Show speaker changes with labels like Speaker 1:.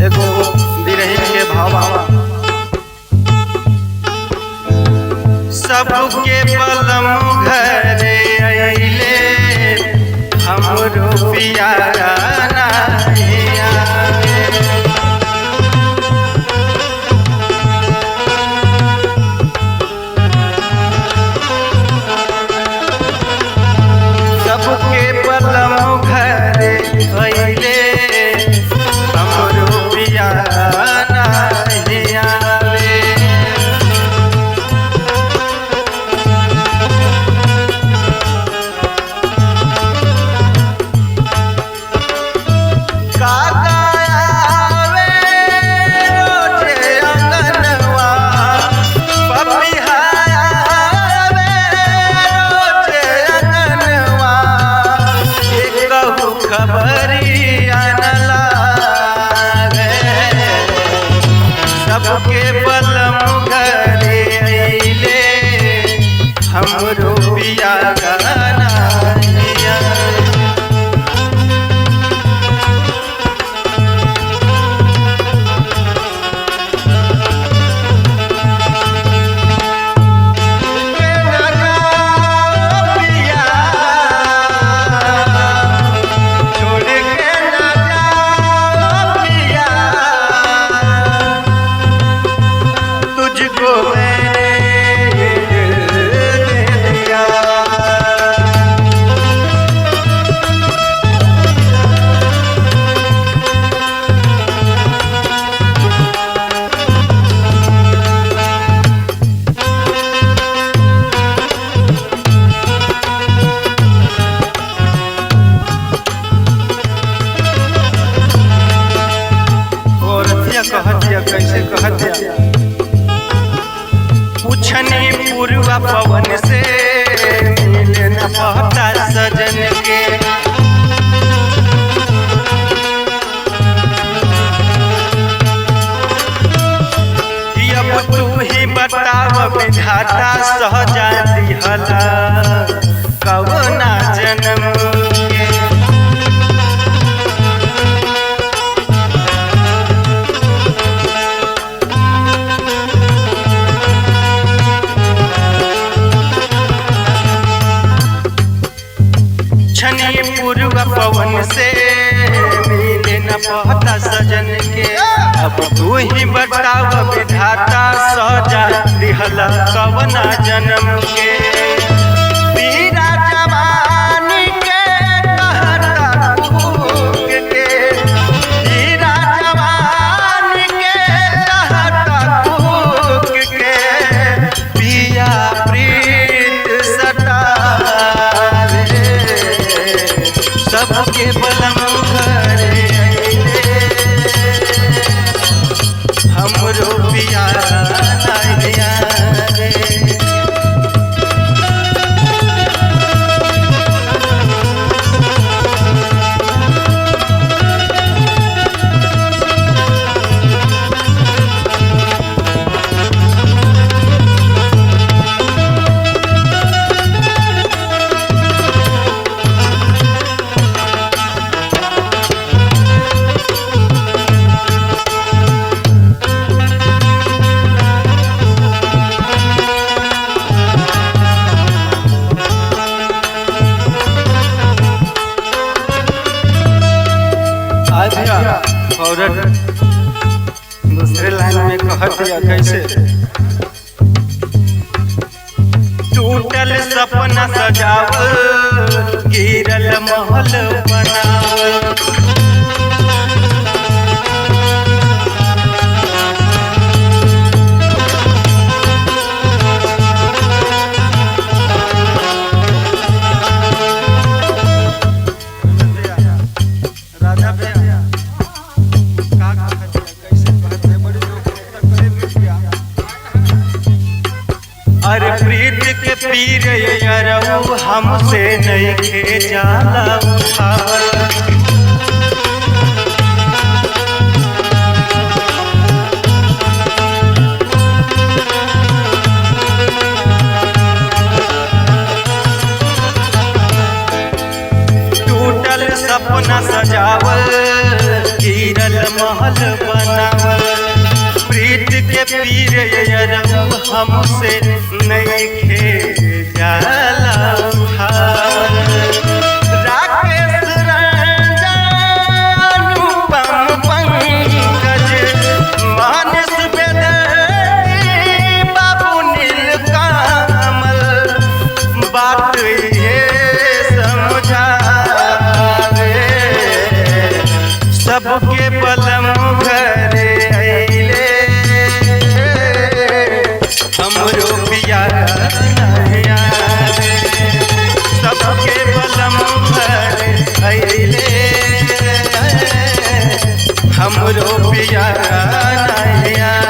Speaker 1: एगो बिरही के भावा सबके पलम घरे अइले हमरो पियारा नहीं आवे। सबके पलम घरे अइले हमरो पियारा नहीं आवे। सबके पलम घरे अइले हमरो पियारा नहीं आवे। कैसे कहतिया पूछनी पूर्वा पवन से मिले न पता सजन के। अब तू ही बताव विधाता सहजा दिहला कवना जन्म के। पूर्व पवन से मिले न पता सजन के। अब तू ही बताव विधाता सहजा दिहला कवना जन्म के। पीरा जवानी के कहता फूक के, पीरा जवानी के कहता फूक के। पिया प्रीत सतावे सबके पलम घरे अइले हमरो पियारा नहीं आवे। औरत दूसरे लाइन में कहतिया कैसे टूटल सपना सजावल गिरल महल बनावल। अरे प्रीत के पीर अरऊ हमसे नहीं खे जाला उठावल। सपना सजावल गिरल महल बनावल प्रीत के पीर यरम हमसे नहीं खे जाला उठावल राकेश रंजन अनुपम पंकज मानस बेदर्दी बाबू नीलकमल बात ये समझावे सबके बलम घरे अइले हमरो पिया नहीं आवे सबके बलम घरे अइले हमरो पिया नहीं आवे।